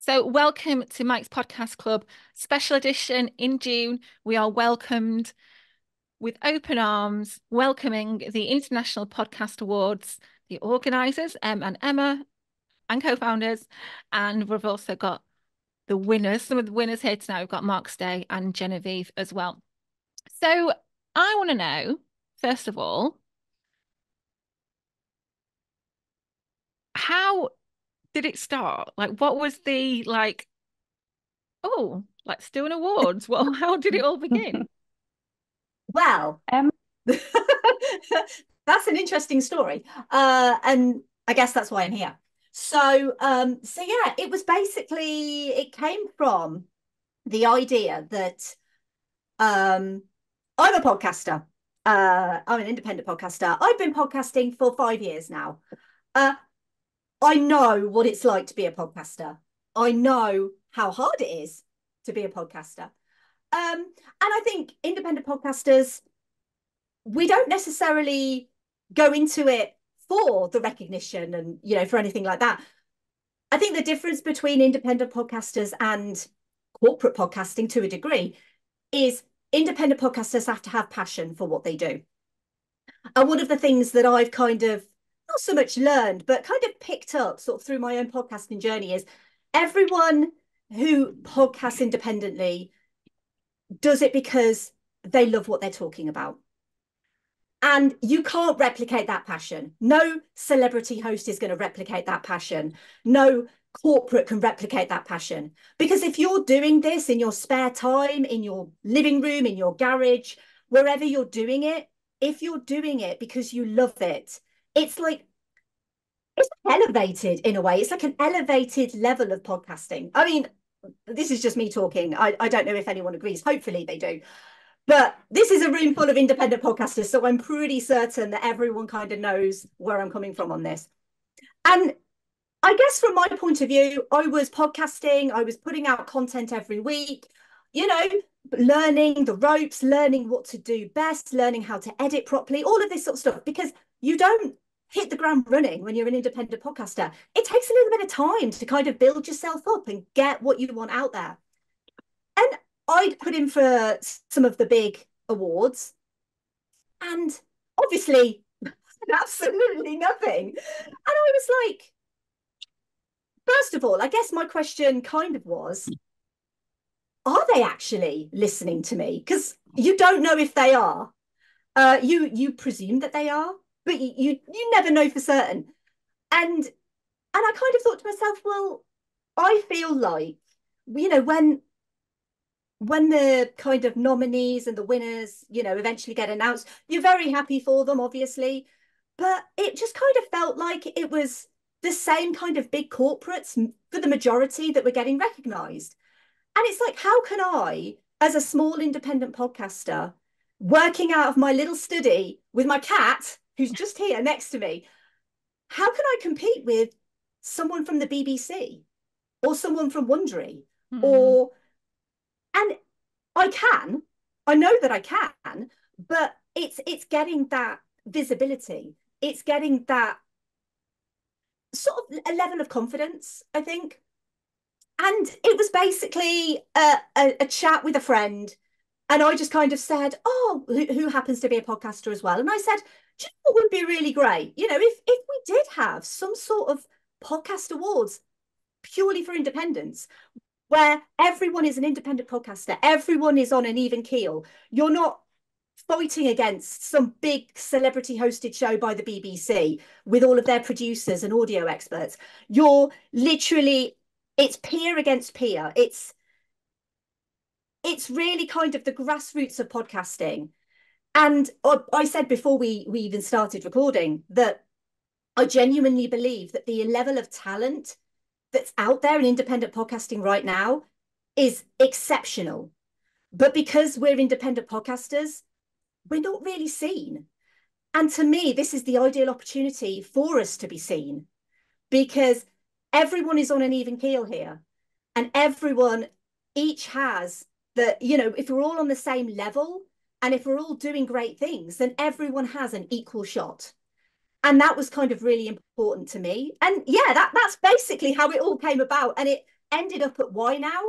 So, welcome to Mike's Podcast Club special edition in June. We are welcomed with open arms, welcoming the International Podcast Awards, the organisers, Em and Emma, and co-founders. And we've also got the winners, some of the winners here tonight. We've got Mark Stay and Genevieve as well. So, I want to know, first of all, how did it start? Like, what was the oh, let's do an awards. Well, how did it all begin? Well, that's an interesting story. And I guess that's why I'm here. So yeah, it was basically, it came from the idea that um, I'm a podcaster. I'm an independent podcaster. I've been podcasting for 5 years now. Uh, I know what it's like to be a podcaster. I know how hard it is to be a podcaster. And I think independent podcasters, we don't necessarily go into it for the recognition and for anything like that. I think the difference between independent podcasters and corporate podcasting to a degree is independent podcasters have to have passion for what they do. And one of the things that I've kind of not so much learned but kind of picked up sort of through my own podcasting journey is everyone who podcasts independently does it because they love what they're talking about. And you can't replicate that passion. No celebrity host is going to replicate that passion. No corporate can replicate that passion. Because if you're doing this in your spare time, in your living room, in your garage, wherever you're doing it, if you're doing it because you love it, it's like, it's elevated in a way. It's like an elevated level of podcasting. I mean, this is just me talking. I don't know if anyone agrees. Hopefully they do. But this is a room full of independent podcasters, so I'm pretty certain that everyone kind of knows where I'm coming from on this. And I guess from my point of view, I was podcasting, I was putting out content every week, you know, learning the ropes, learning what to do best, learning how to edit properly, all of this sort of stuff, because you don't hit the ground running when you're an independent podcaster. It takes a little bit of time to kind of build yourself up and get what you want out there. And I'd put in for some of the big awards, and obviously, absolutely nothing. And I was like, first of all, I guess my question kind of was, are they actually listening to me? Because you don't know if they are. You presume that they are, but you never know for certain. And I kind of thought to myself, well, I feel like, when the kind of nominees and the winners, eventually get announced, you're very happy for them, obviously. But it just kind of felt like it was the same kind of big corporates for the majority that were getting recognized. And it's like, how can I, as a small independent podcaster, working out of my little study with my cat, who's just here next to me, how can I compete with someone from the BBC or someone from Wondery? Hmm. Or and I can, I know that I can, but it's getting that visibility. It's getting that sort of a level of confidence, I think. And it was basically a chat with a friend. And I just kind of said, oh, who happens to be a podcaster as well? And I said, do you know what would be really great? If we did have some sort of podcast awards purely for independence, where everyone is an independent podcaster, everyone is on an even keel. You're not fighting against some big celebrity hosted show by the BBC with all of their producers and audio experts. You're literally, it's peer against peer. It's really kind of the grassroots of podcasting. And I said before we even started recording that I genuinely believe that the level of talent that's out there in independent podcasting right now is exceptional. But because we're independent podcasters, we're not really seen. And to me, this is the ideal opportunity for us to be seen because everyone is on an even keel here. And everyone each has that, if we're all on the same level and if we're all doing great things, then everyone has an equal shot. And that was kind of really important to me. And yeah, that's basically how it all came about. And ended up at WhyNow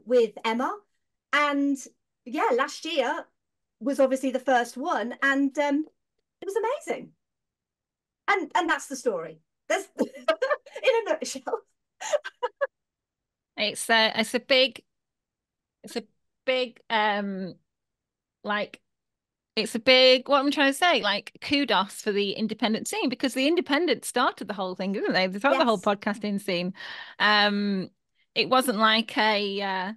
with Emma. And yeah, last year was obviously the first one, and it was amazing. And that's the story. That's in a nutshell. It's a big it's a big like it's a big what I'm trying to say, like kudos for the independent scene, because the independent started the whole thing, didn't they? They started the whole Yes. podcasting scene. Um, it wasn't like a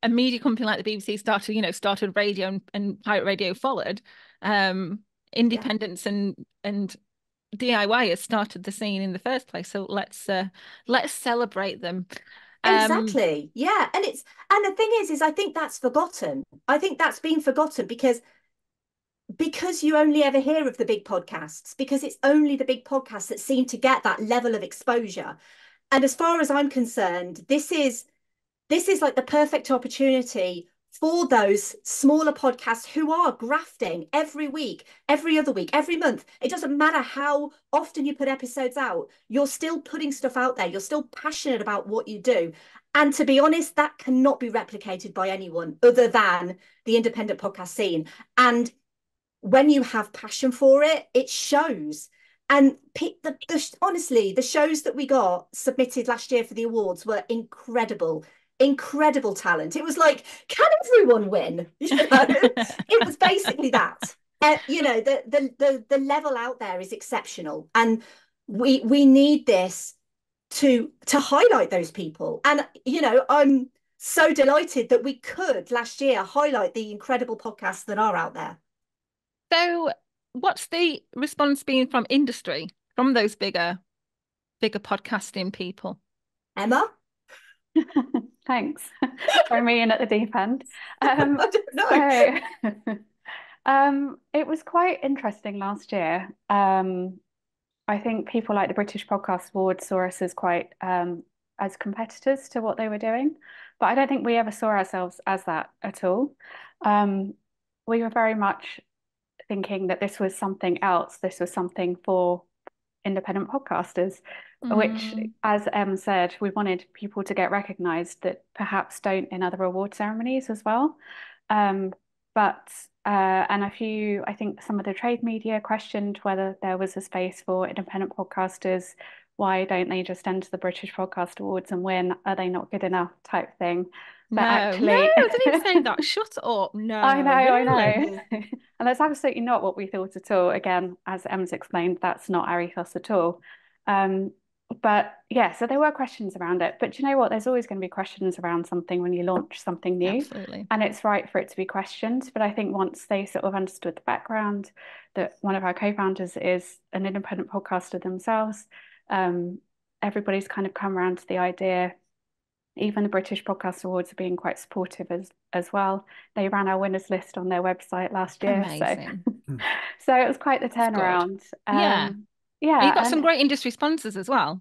media company like the BBC started radio, and pirate radio followed. Um, Yeah. Independence and DIY has started the scene in the first place. So let's celebrate them. Um, Exactly. Yeah. And the thing is I think that's forgotten. I think that's been forgotten because you only ever hear of the big podcasts, because it's only the big podcasts that seem to get that level of exposure. And as far as I'm concerned, this is like the perfect opportunity for those smaller podcasts who are grafting every week, every other week, every month. It doesn't matter how often you put episodes out, you're still putting stuff out there. You're still passionate about what you do. And to be honest, that cannot be replicated by anyone other than the independent podcast scene. And when you have passion for it, it shows. And honestly, the shows that we got submitted last year for the awards were incredible, incredible talent. It was like, can everyone win? It was basically that. The level out there is exceptional, and we need this to highlight those people. And I'm so delighted that we could last year highlight the incredible podcasts that are out there. so what's the response been from industry, from those bigger podcasting people? Emma? Thanks. Throw me in at the deep end. I don't know. So it was quite interesting last year. I think people like the British Podcast Awards saw us as quite as competitors to what they were doing, but I don't think we ever saw ourselves as that at all. Um, we were very much thinking that this was something else. This was something for independent podcasters, which, Mm, as Em said, we wanted people to get recognised that perhaps don't in other award ceremonies as well. Um, but and a few, I think some of the trade media questioned whether there was a space for independent podcasters. Why don't they just enter the British Podcast Awards and win? Are they not good enough? Type thing. But no, actually, I didn't even say that. Shut up. I know, No, I really? know. And that's absolutely not what we thought at all. Again, as Emma's explained, that's not our ethos at all. Um, but yeah, so there were questions around it. But you know what? There's always going to be questions around something when you launch something new. Absolutely. And it's right for it to be questioned. But I think once they sort of understood the background, that one of our co-founders is an independent podcaster themselves, um, everybody's kind of come around to the idea. Even the British Podcast Awards are being quite supportive as well. They ran our winners list on their website last year, so Amazing. so it was quite the That's good. turnaround. Yeah. You Yeah, got some and great industry sponsors as well.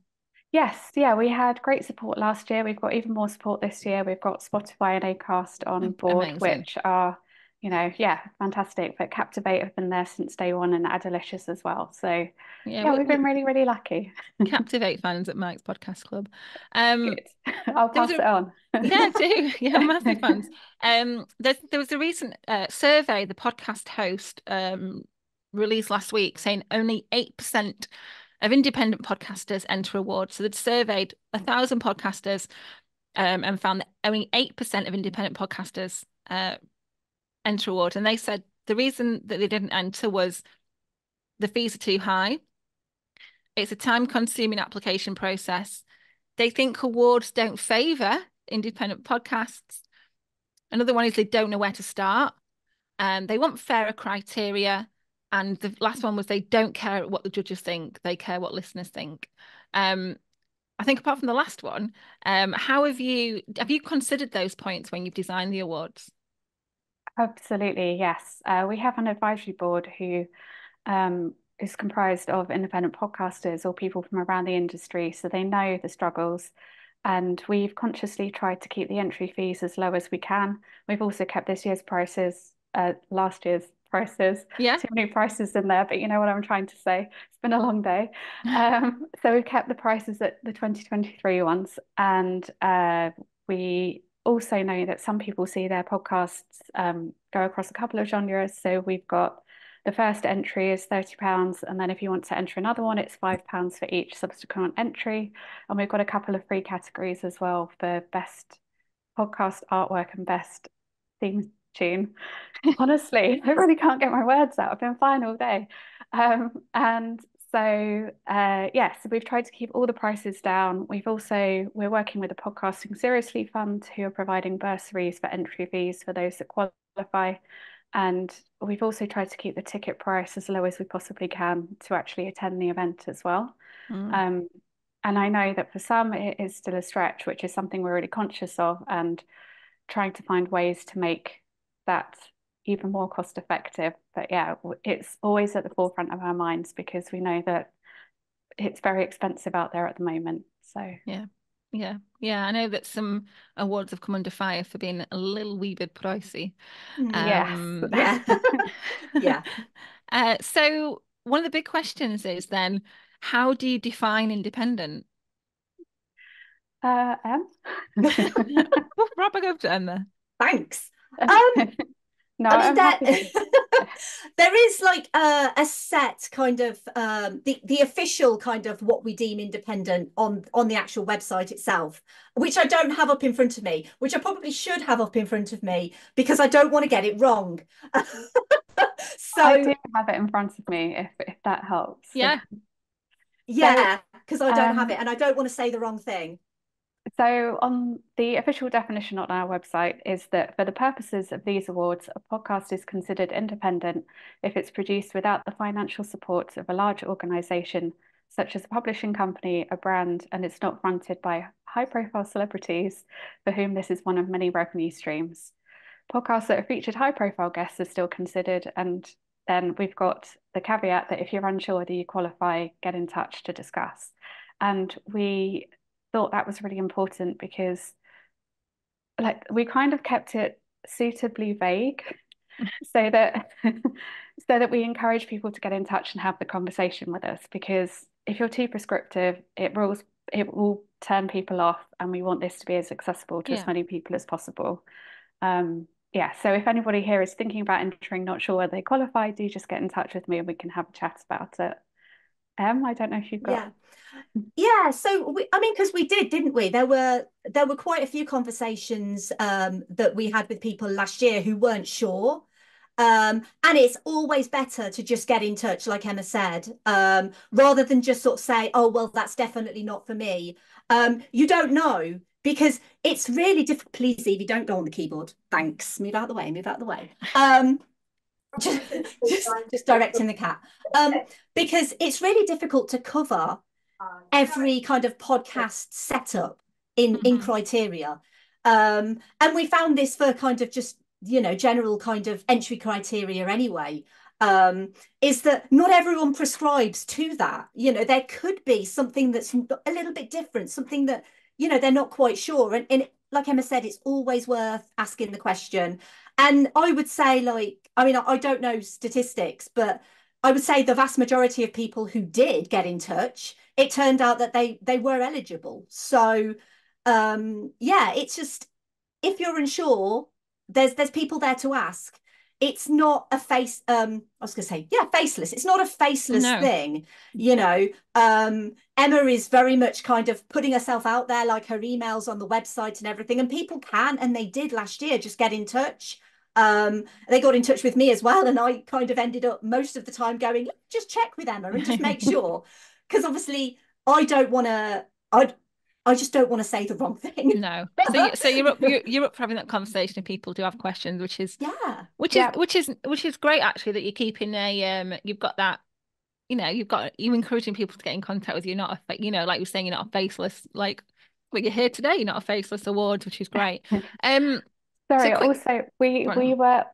yes, yeah, we had great support last year. We've got even more support this year. We've got Spotify and Acast on board, Amazing. which are, yeah, fantastic. But Captivate have been there since day one and are delicious as well. So Yeah, yeah, we've been really, really lucky. Captivate fans at Mike's Podcast Club. Um, Good. I'll there was pass a it on. Yeah, I do. Yeah, massive fans. There was a recent survey the podcast host released last week saying only 8% of independent podcasters enter awards. So they'd surveyed 1,000 podcasters and found that only 8% of independent podcasters enter awards. And they said the reason that they didn't enter was the fees are too high. It's a time-consuming application process. They think awards don't favour independent podcasts. Another one is they don't know where to start. They want fairer criteria. And the last one was they don't care what the judges think, they care what listeners think. Um, I think apart from the last one, how have you considered those points when you've designed the awards? Absolutely, yes. We have an advisory board who is comprised of independent podcasters or people from around the industry, so they know the struggles. And we've consciously tried to keep the entry fees as low as we can. We've also kept this year's prices, last year's prices. Yeah. Too many prices in there, but you know what I'm trying to say. It's been a long day. So we've kept the prices at the 2023 ones, and we also know that some people see their podcasts go across a couple of genres. So we've got the first entry is £30, and then if you want to enter another one, it's £5 for each subsequent entry. And we've got a couple of free categories as well for best podcast artwork and best theme tune. Honestly, I really can't get my words out. I've been fine all day. And so yeah, so we've tried to keep all the prices down. We're working with the Podcasting Seriously Fund, who are providing bursaries for entry fees for those that qualify. And we've also tried to keep the ticket price as low as we possibly can to actually attend the event as well. Mm. And I know that for some it is still a stretch, which is something we're really conscious of, and trying to find ways to make that even more cost effective. But yeah, it's always at the forefront of our minds because we know that it's very expensive out there at the moment. So Yeah. I know that some awards have come under fire for being a little wee bit pricey. yes. Yeah. Yeah. So one of the big questions is then, how do you define independent? Em? Well, wrap it up to Emma. Thanks. No, I mean I'm that happy to. there is like a set kind of the official kind of what we deem independent on the actual website itself, which I don't have up in front of me, which I probably should have up in front of me because I don't want to get it wrong. I So do have it in front of me if that helps. Yeah. So yeah, because I don't have it and I don't want to say the wrong thing. So, on the official definition on our website is that for the purposes of these awards, a podcast is considered independent if it's produced without the financial support of a large organization, such as a publishing company, a brand, and it's not fronted by high-profile celebrities for whom this is one of many revenue streams. Podcasts that have featured high-profile guests are still considered, and then we've got the caveat that if you're unsure whether you qualify, get in touch to discuss. And we thought that was really important because like we kind of kept it suitably vague so that so that we encourage people to get in touch and have the conversation with us, because if you're too prescriptive, it will turn people off, and we want this to be as accessible to as Yeah. many people as possible. Yeah, so if anybody here is thinking about entering, not sure whether they qualify, do just get in touch with me and we can have a chat about it. I don't know if you've got. Yeah. Yeah, so I mean, because we did, didn't we? There were quite a few conversations that we had with people last year who weren't sure. And it's always better to just get in touch, like Emma said, rather than just sort of say, oh, well, that's definitely not for me. You don't know because it's really difficult. Please, Evie, don't go on the keyboard. Thanks. Move out the way, move out the way. Just, just directing the cat. Because it's really difficult to cover every kind of podcast setup in criteria. And we found this for kind of just, general kind of entry criteria anyway, is that not everyone prescribes to that. There could be something that's a little bit different, something that, they're not quite sure. And like Emma said, it's always worth asking the question. And I would say, like, I mean, I don't know statistics, but I would say the vast majority of people who did get in touch, it turned out that they were eligible. So yeah, it's just if you're unsure, there's people there to ask. It's not a I was gonna say, yeah, faceless. It's not a faceless No. thing, Emma is very much kind of putting herself out there, like her emails on the website and everything. And people can, and they did last year, just get in touch. They got in touch with me as well, and I kind of ended up most of the time going, just check with Emma and just make sure, because obviously I don't want to. I just don't want to say the wrong thing. No. So you're up for having that conversation if people do have questions, which is Yeah. great actually, that you're keeping you've got that, you encouraging people to get in contact with you, not like you're saying, you're not a faceless, like you're here today, you're not a faceless awards, which is great. So Sorry, quick.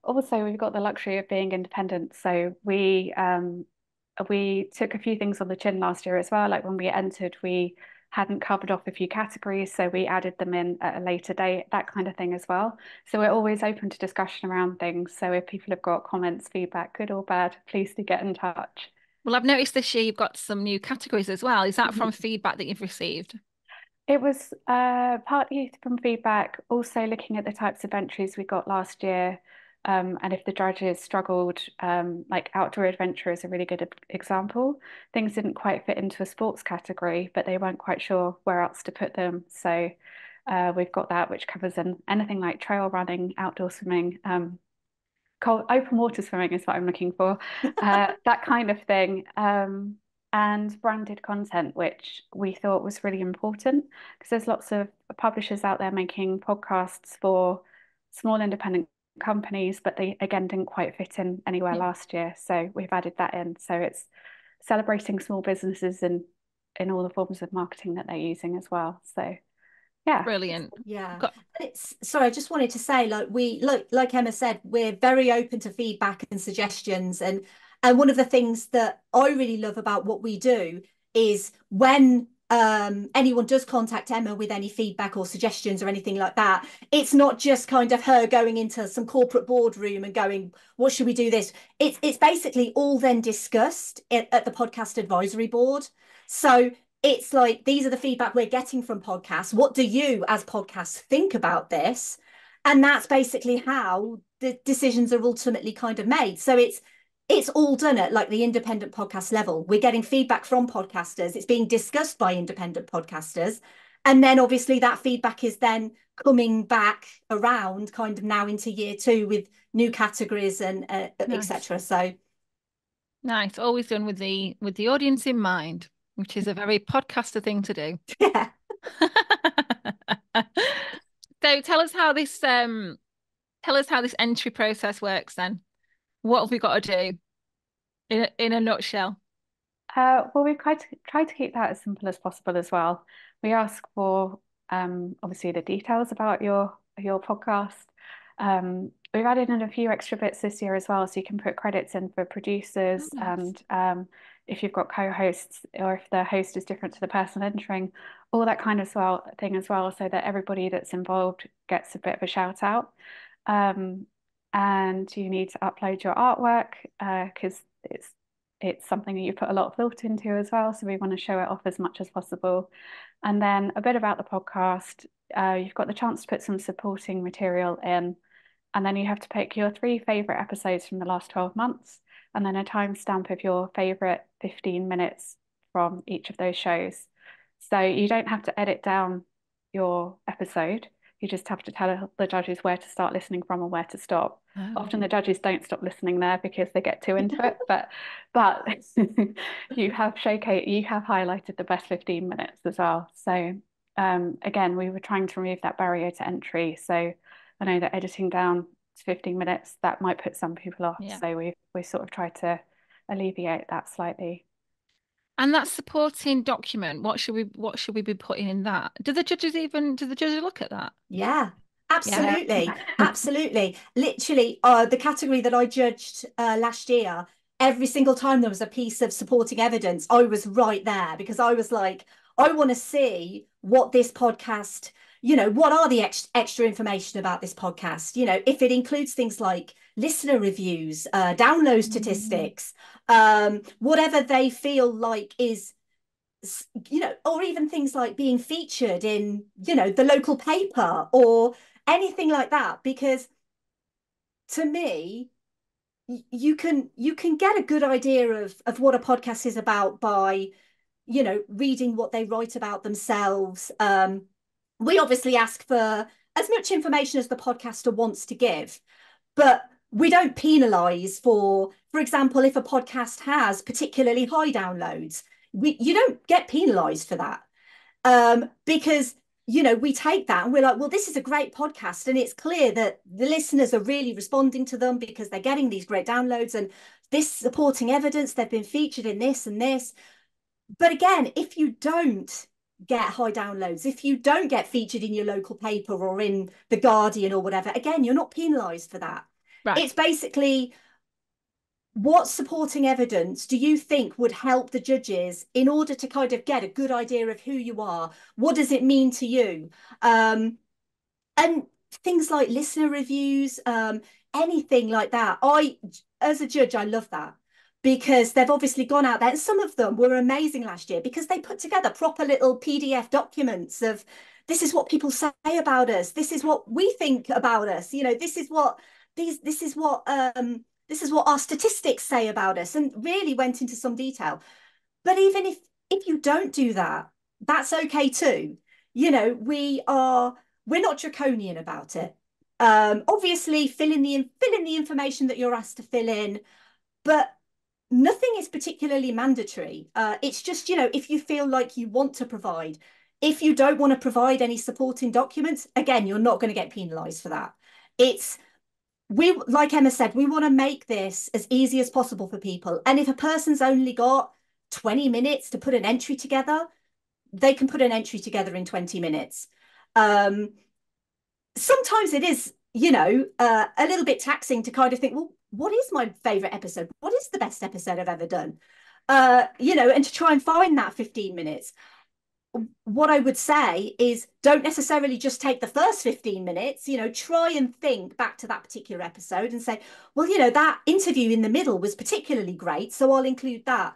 also we've got the luxury of being independent. So we took a few things on the chin last year as well. Like when we entered, we hadn't covered off a few categories, so we added them in at a later date, that kind of thing as well. So we're always open to discussion around things. So if people have got comments, feedback, good or bad, please do get in touch. Well, I've noticed this year you've got some new categories as well. Is that from feedback that you've received? It was partly from feedback, also looking at the types of entries we got last year, and if the judges struggled, like outdoor adventure is a really good example. Things didn't quite fit into a sports category, but they weren't quite sure where else to put them. So we've got that, which covers anything like trail running, outdoor swimming, cold open water swimming is what I'm looking for, that kind of thing. And branded content, which we thought was really important because there's lots of publishers out there making podcasts for small independent companies, but they again didn't quite fit in anywhere last year. So we've added that in. So it's celebrating small businesses in all the forms of marketing that they're using as well. So yeah. Brilliant. Yeah. It's sorry, I just wanted to say, like Emma said, we're very open to feedback and suggestions. And one of the things that I really love about what we do is when anyone does contact Emma with any feedback or suggestions or anything like that, it's not just kind of her going into some corporate boardroom and going, what should we do this? It's basically all then discussed at the podcast advisory board. So it's like, these are the feedback we're getting from podcasts. What do you as podcasts think about this? And that's basically how the decisions are ultimately kind of made. So it's all done at like the independent podcast level. We're getting feedback from podcasters. It's being discussed by independent podcasters. And then obviously that feedback is then coming back around kind of now into year 2 with new categories and Nice. etc. So nice. Always done with the audience in mind, which is a very podcaster thing to do. yeah. So tell us how this entry process works then. What have we got to do in a nutshell? Well, we've tried to keep that as simple as possible as well. We ask for obviously the details about your podcast. We've added in a few extra bits this year as well, so you can put credits in for producers Oh, nice. and if you've got co-hosts or if the host is different to the person entering, all that kind of thing as well, so that everybody that's involved gets a bit of a shout out. And you need to upload your artwork because it's something that you put a lot of thought into as well. So we want to show it off as much as possible. And then a bit about the podcast. You've got the chance to put some supporting material in. And then you have to pick your 3 favorite episodes from the last 12 months. And then a timestamp of your favorite 15 minutes from each of those shows. So you don't have to edit down your episode. You just have to tell the judges where to start listening from and where to stop. Oh. Often the judges don't stop listening there because they get too into it, but you have highlighted the best 15 minutes as well. So again, we were trying to remove that barrier to entry. So I know that editing down to 15 minutes, that might put some people off. Yeah. So we sort of tried to alleviate that slightly. And that supporting document, what should we be putting in that? Do the judges look at that? Yeah, absolutely. Yeah. Absolutely. Literally, the category that I judged last year, every single time there was a piece of supporting evidence, I was right there because I was like, I want to see what this podcast, what are the extra information about this podcast? If it includes things like listener reviews, download statistics, whatever they feel like is or even things like being featured in the local paper or anything like that, because to me you can get a good idea of what a podcast is about by reading what they write about themselves. We obviously ask for as much information as the podcaster wants to give, but we don't penalize for example, if a podcast has particularly high downloads, you don't get penalized for that, because we take that and we're like, well, this is a great podcast and it's clear that the listeners are really responding to them because they're getting these great downloads and this supporting evidence, they've been featured in this and this. But again, if you don't get high downloads, if you don't get featured in your local paper or in the Guardian or whatever, again, you're not penalized for that. Right. It's basically what supporting evidence do you think would help the judges in order to kind of get a good idea of who you are? What does it mean to you? And things like listener reviews, anything like that. As a judge, I love that because they've obviously gone out there. And some of them were amazing last year because they put together proper little PDF documents of this is what people say about us. This is what we think about us. You know, this is what our statistics say about us, and really went into some detail. But even if you don't do that, that's okay too. You know, we're not draconian about it. Obviously, fill in the information that you're asked to fill in, but nothing is particularly mandatory. It's just, you know, if you feel like you want to provide. If you don't want to provide any supporting documents, again, you're not going to get penalised for that. It's we, like Emma said, we want to make this as easy as possible for people. And if a person's only got 20 minutes to put an entry together, they can put an entry together in 20 minutes. Sometimes it is, you know, a little bit taxing to kind of think, well, what is my favorite episode? What is the best episode I've ever done? You know, and to try and find that 15 minutes. What I would say is don't necessarily just take the first 15 minutes, you know, try and think back to that particular episode and say, well, you know, that interview in the middle was particularly great, so I'll include that.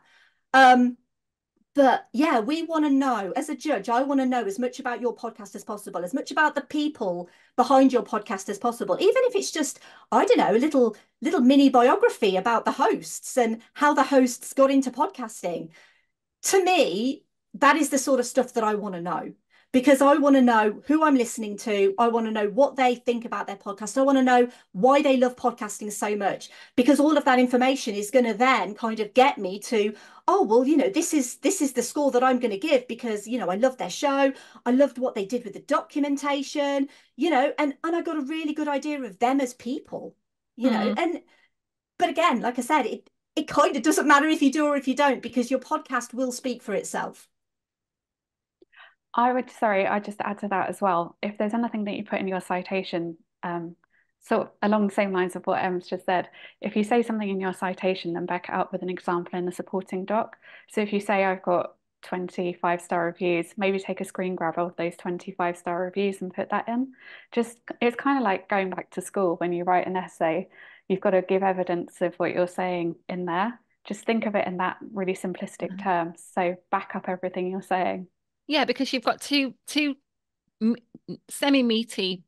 But yeah, we want to know, as a judge, I want to know as much about your podcast as possible, as much about the people behind your podcast as possible, even if it's just, I don't know, a little mini biography about the hosts and how the hosts got into podcasting. To me, that is the sort of stuff that I want to know, because I want to know who I'm listening to. I want to know what they think about their podcast. I want to know why they love podcasting so much, because all of that information is going to then kind of get me to, oh, well, you know, this is the score that I'm going to give because, you know, I love their show. I loved what they did with the documentation, you know, and I got a really good idea of them as people, you know, and but again, like I said, it kind of doesn't matter if you do or if you don't, because your podcast will speak for itself. I just add to that as well. If there's anything that you put in your citation, so along the same lines of what Em's just said, if you say something in your citation, then back it up with an example in the supporting doc. So if you say I've got 25-star reviews, maybe take a screen grab of those 25-star reviews and put that in. Just it's kind of like going back to school when you write an essay, you've got to give evidence of what you're saying in there. Just think of it in that really simplistic terms. So back up everything you're saying. Yeah, because you've got two semi-meaty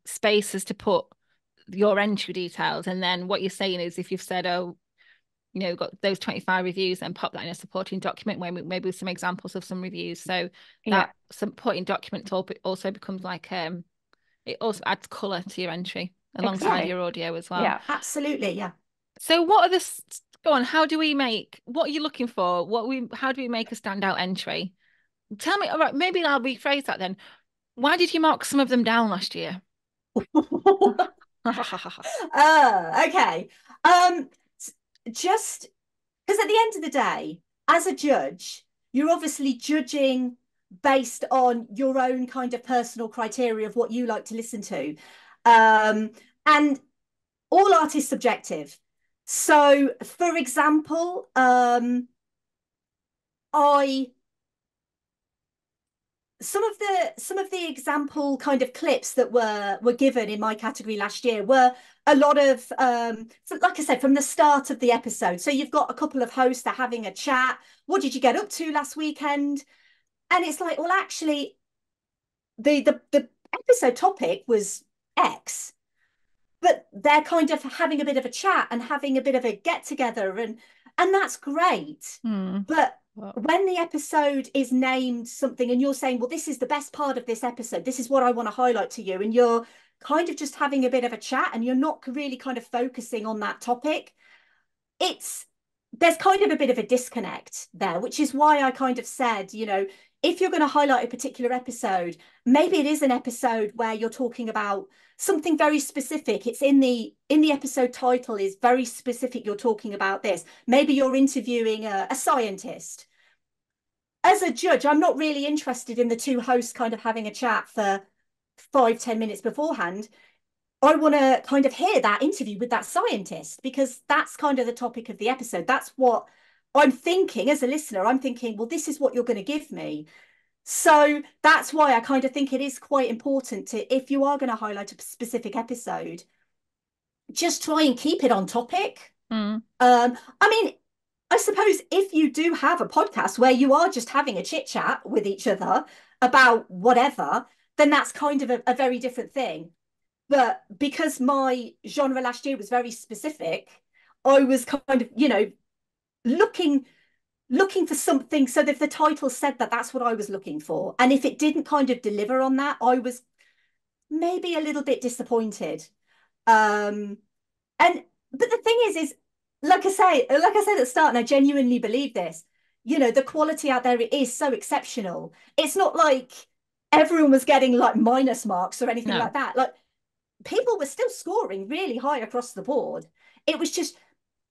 spaces to put your entry details, and then what you're saying is if you've said, oh, you know, got those 25 reviews, then pop that in a supporting document where maybe with some examples of some reviews. So that supporting document also becomes like it also adds colour to your entry alongside your audio as well. Yeah, absolutely. Yeah. So what are the go on, how do we make, what are you looking for? How do we make a standout entry? Tell me, all right, maybe I'll rephrase that then. Why did you mark some of them down last year? Okay. Just because at the end of the day, as a judge, you're obviously judging based on your own kind of personal criteria of what you like to listen to. And all art is subjective. So, for example, I some of the example kind of clips that were given in my category last year were a lot of like I said, from the start of the episode. So you've got a couple of hosts that are having a chat. What did you get up to last weekend? And it's like, well, actually, the episode topic was X, but they're kind of having a bit of a chat and having a bit of a get together, and that's great. But when the episode is named something and you're saying, well, this is the best part of this episode, this is what I want to highlight to you, and you're kind of just having a bit of a chat and you're not really kind of focusing on that topic, there's kind of a bit of a disconnect there, which is why I kind of said, you know, if you're going to highlight a particular episode, maybe it is an episode where you're talking about something very specific. It's in the episode title is very specific. You're talking about this. Maybe you're interviewing a scientist. As a judge, I'm not really interested in the two hosts kind of having a chat for 5-10 minutes beforehand. I want to kind of hear that interview with that scientist, because that's kind of the topic of the episode. That's what I'm thinking as a listener. I'm thinking, well, this is what you're going to give me. So that's why I kind of think it is quite important to, if you are going to highlight a specific episode, just try and keep it on topic. I mean, I suppose if you do have a podcast where you are just having a chit chat with each other about whatever, then that's kind of a very different thing. But because my genre last year was very specific, I was kind of, looking for something. So that if the title said that, that's what I was looking for. And if it didn't kind of deliver on that, I was maybe a little bit disappointed. Um, and but the thing is like I said at the start, and I genuinely believe this, the quality out there is so exceptional. It's not like everyone was getting like minus marks or anything like that. Like, people were still scoring really high across the board. It was just,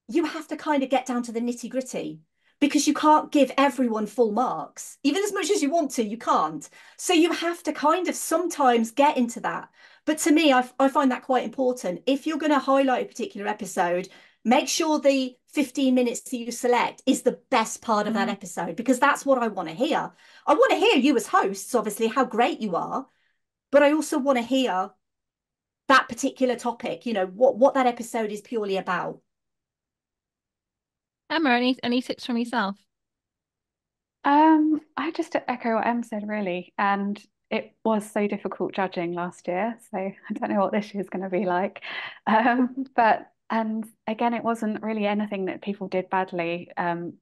you have to kind of get down to the nitty gritty, because you can't give everyone full marks. Even as much as you want to, you can't. So you have to kind of sometimes get into that. But to me, I find that quite important. If you're going to highlight a particular episode, make sure the 15 minutes that you select is the best part of that episode, because that's what I want to hear. I want to hear you as hosts, obviously, how great you are, but I also want to hear that particular topic, what that episode is purely about. Emma, any tips from yourself? I just echo what Em said, really. And it was so difficult judging last year. So I don't know what this year's going to be like. And again, it wasn't really anything that people did badly.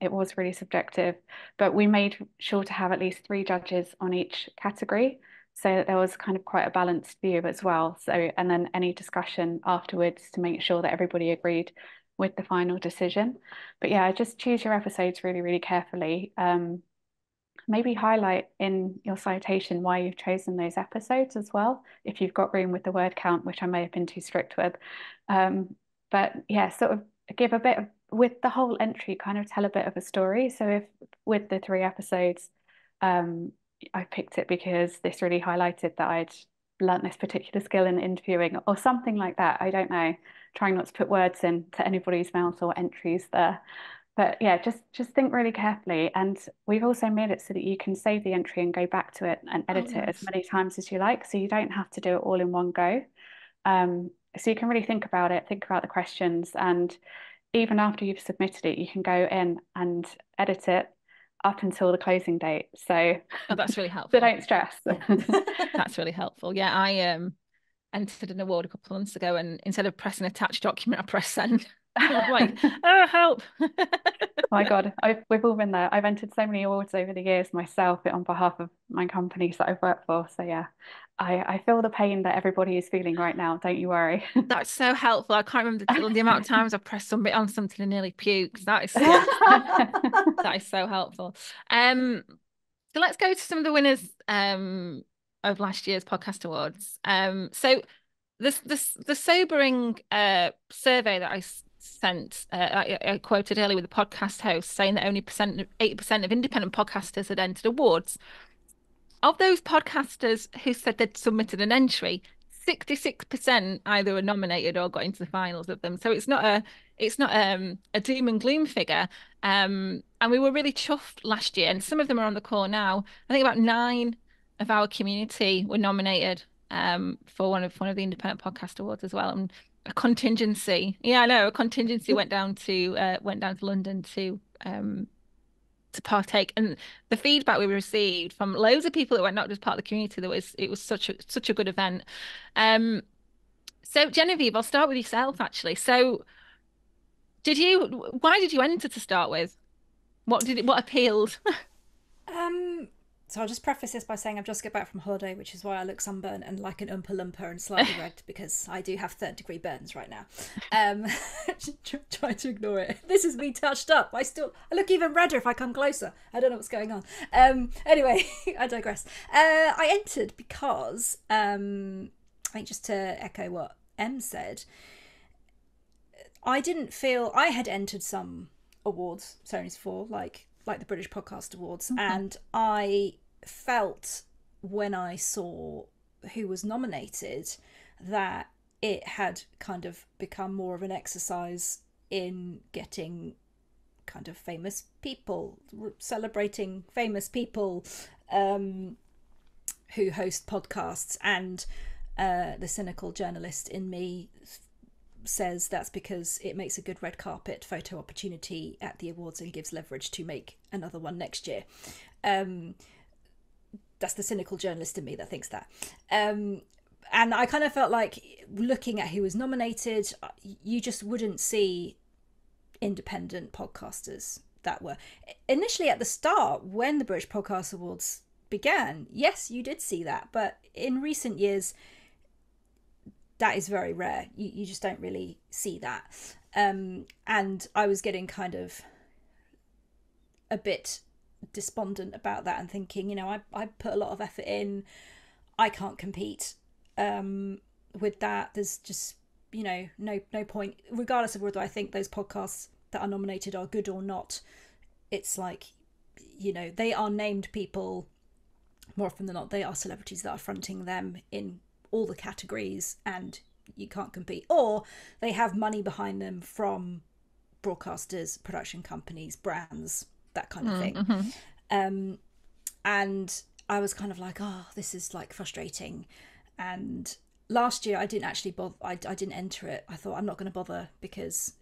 It was really subjective, but we made sure to have at least 3 judges on each category, so that there was kind of quite a balanced view as well. So, and then any discussion afterwards to make sure that everybody agreed with the final decision. But yeah, just choose your episodes really, really carefully. Maybe highlight in your citation why you've chosen those episodes as well, if you've got room with the word count, which I may have been too strict with. But yeah, sort of give a bit of, with the whole entry, kind of tell a bit of a story. So if with the 3 episodes, I picked it because this really highlighted that I'd learnt this particular skill in interviewing or something like that. I don't know, trying not to put words into anybody's mouth or entries there. But yeah, just think really carefully. And we've also made it so that you can save the entry and go back to it and edit it as many times as you like. So you don't have to do it all in one go. So you can really think about it, think about the questions, and even after you've submitted it, you can go in and edit it up until the closing date. So that's really helpful. So don't stress. That's really helpful. Yeah, I entered an award a couple of months ago, and instead of pressing attach document, I pressed send. I'm like, oh, help. My God, we've all been there. I've entered so many awards over the years myself on behalf of my companies that I've worked for. So yeah, I feel the pain that everybody is feeling right now. Don't you worry. That's so helpful. I can't remember the amount of times I've pressed submit on something and nearly puked. That is that is so helpful. So let's go to some of the winners of last year's podcast awards. So the sobering survey that I sent, I quoted earlier with the podcast host saying that only 8% of independent podcasters had entered awards. Of those podcasters who said they'd submitted an entry, 66% either were nominated or got into the finals of them. So it's not a doom and gloom figure. And we were really chuffed last year, and some of them are on the call now. I think about 9 of our community were nominated for one of the independent podcast awards as well. And a contingency, yeah, I know, a contingency went down to London to partake, and the feedback we received from loads of people that were not just part of the community, it was such a good event. So Genevieve, I'll start with yourself actually. So why did you enter to start with? What appealed? So I'll just preface this by saying I've just got back from holiday, which is why I look sunburnt and like an Oompa Loompa and slightly red, because I do have 3rd-degree burns right now. Try to ignore it. This is me touched up. I look even redder if I come closer. I don't know what's going on. Anyway, I digress. I entered because I think, just to echo what Em said, I didn't feel I had entered some awards, Sony's for, like the British Podcast Awards, and I felt when I saw who was nominated that it had kind of become more of an exercise in getting kind of famous people, celebrating famous people who host podcasts, and the cynical journalist in me says that's because it makes a good red carpet photo opportunity at the awards and gives leverage to make another one next year. That's the cynical journalist in me that thinks that. And I kind of felt like, looking at who was nominated, you just wouldn't see independent podcasters that were initially at the start when the British Podcast Awards began. Yes, you did see that, but in recent years that is very rare. You just don't really see that. And I was getting kind of a bit despondent about that and thinking, you know, I put a lot of effort in. I can't compete with that. There's just, you know, no point, regardless of whether I think those podcasts that are nominated are good or not. It's like, you know, they are named people. More often than not, they are celebrities that are fronting them in all the categories, and you can't compete. Or they have money behind them from broadcasters, production companies, brands, that kind of thing. Mm-hmm. And I was kind of like, oh, this is like frustrating. And last year I didn't actually bother. I didn't enter it. I thought, I'm not going to bother, because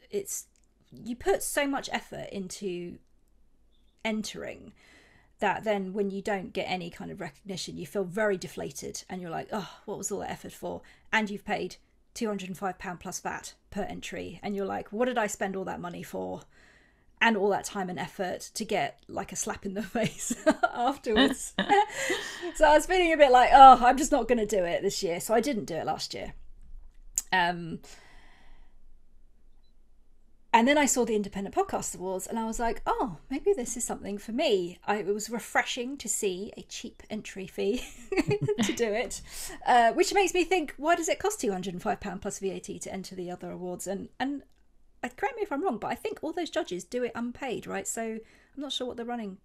you put so much effort into entering that then when you don't get any kind of recognition, you feel very deflated, and you're like, oh, what was all that effort for? And you've paid £205 plus VAT per entry, and you're like, what did I spend all that money for, and all that time and effort to get like a slap in the face afterwards? So I was feeling a bit like, oh, I'm just not going to do it this year. So I didn't do it last year. And then I saw the Independent Podcast Awards, and I was like, oh, maybe this is something for me. It was refreshing to see a cheap entry fee to do it, which makes me think, why does it cost £205 plus VAT to enter the other awards? And correct me if I'm wrong, but I think all those judges do it unpaid, right? So I'm not sure what the running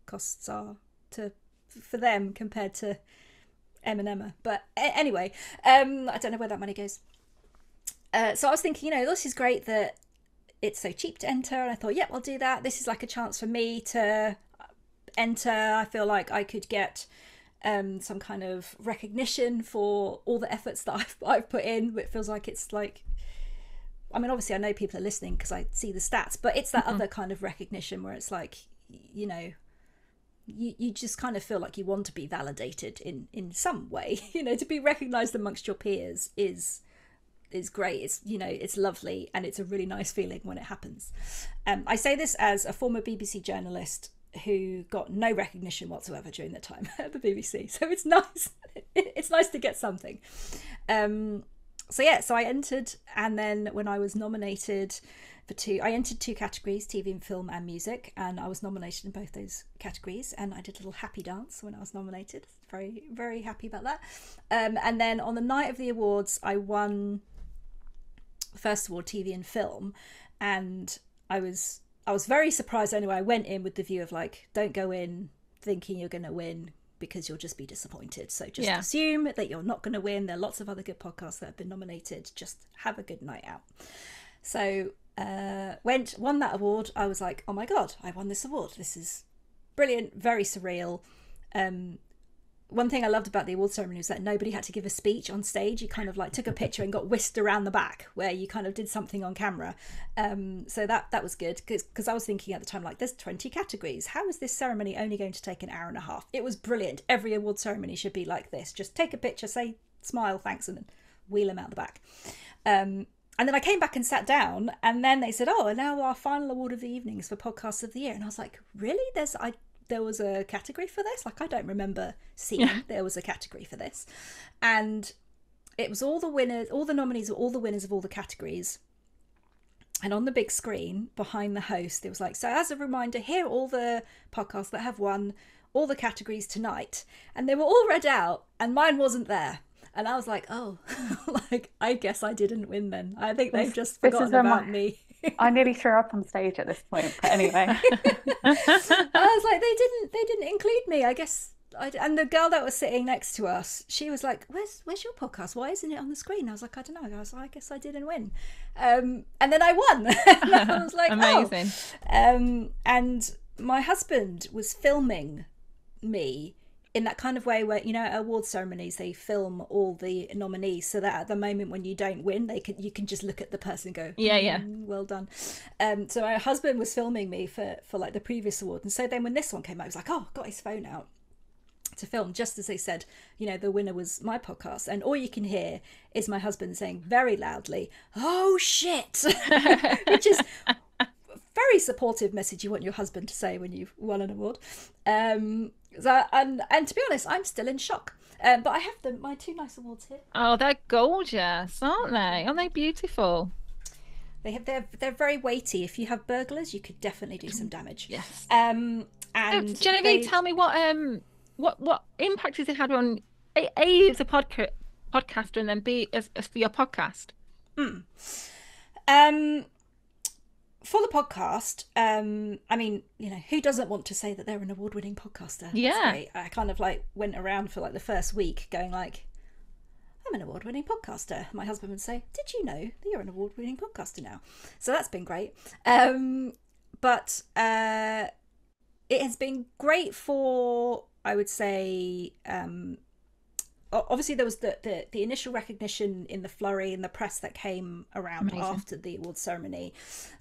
costs are for them compared to and Emma. But anyway, I don't know where that money goes. So I was thinking, you know, this is great that it's so cheap to enter, and I thought, yep, I'll do that. This is like a chance for me to enter. I feel like I could get some kind of recognition for all the efforts that I've put in. It feels like it's like, I mean, obviously I know people are listening because I see the stats, but it's that other kind of recognition where it's like, you know, you just kind of feel like you want to be validated in some way. You know, to be recognised amongst your peers is great. It's, you know, it's lovely, and it's a really nice feeling when it happens. I say this as a former BBC journalist who got no recognition whatsoever during the time at the BBC, so it's nice. It's nice to get something. So I entered, and then when I was nominated I entered 2 categories, TV and film and music, and I was nominated in both those categories, and I did a little happy dance when I was nominated. Very, very happy about that. And then on the night of the awards, I won the first award, TV and film, and I was very surprised. Anyway, I went in with the view of like, don't go in thinking you're going to win, because you'll just be disappointed. So just assume that you're not going to win. There are lots of other good podcasts that have been nominated. Just have a good night out. So won that award. I was like, oh my God, I won this award. This is brilliant, very surreal. One thing I loved about the award ceremony was that nobody had to give a speech on stage. You kind of like took a picture and got whisked around the back where you kind of did something on camera. So that was good, because I was thinking at the time, like, there's 20 categories. How is this ceremony only going to take an hour and a half? It was brilliant. Every award ceremony should be like this. Just take a picture, say smile, thanks, and then wheel them out the back. And then I came back and sat down, and then they said, oh, and now our final award of the evening is for Podcast of the Year. And I was like, really? There was a category for this? Like, I don't remember seeing there was a category for this. And it was all the winners, all the nominees were all the winners of all the categories. And on the big screen behind the host, it was like, so as a reminder, here are all the podcasts that have won all the categories tonight. And they were all read out, and mine wasn't there. And I was like, oh, like, I guess I didn't win then. I think they've just forgotten about me. I nearly threw up on stage at this point, but anyway. I was like, they didn't include me. I guess and the girl that was sitting next to us, she was like, where's your podcast? Why isn't it on the screen? I was like, I don't know. I was like, I guess I didn't win. And then I won. And I was like, amazing. And my husband was filming me in that kind of way where, you know, at award ceremonies they film all the nominees so that at the moment when you don't win, you can just look at the person and go, yeah, well done. So my husband was filming me for like the previous award, and so then when this one came out, he was like, oh, got his phone out to film just as they said, you know, the winner was my podcast, and all you can hear is my husband saying very loudly, oh shit, which is very supportive message you want your husband to say when you've won an award. So, and to be honest, I'm still in shock. But I have my 2 nice awards here. Oh, they're gorgeous, aren't they? Aren't they beautiful? They're very weighty. If you have burglars, you could definitely do some damage. Yes. And Genevieve, tell me what impact has it had on A, as a podcaster, and then B, as for your podcast? For the podcast, I mean, you know, who doesn't want to say that they're an award-winning podcaster? Yeah. That's great. I kind of like went around for like the first week going like, I'm an award-winning podcaster. My husband would say, did you know that you're an award-winning podcaster now? So that's been great. But it has been great for, I would say, obviously there was the initial recognition in the flurry and the press that came around after the awards ceremony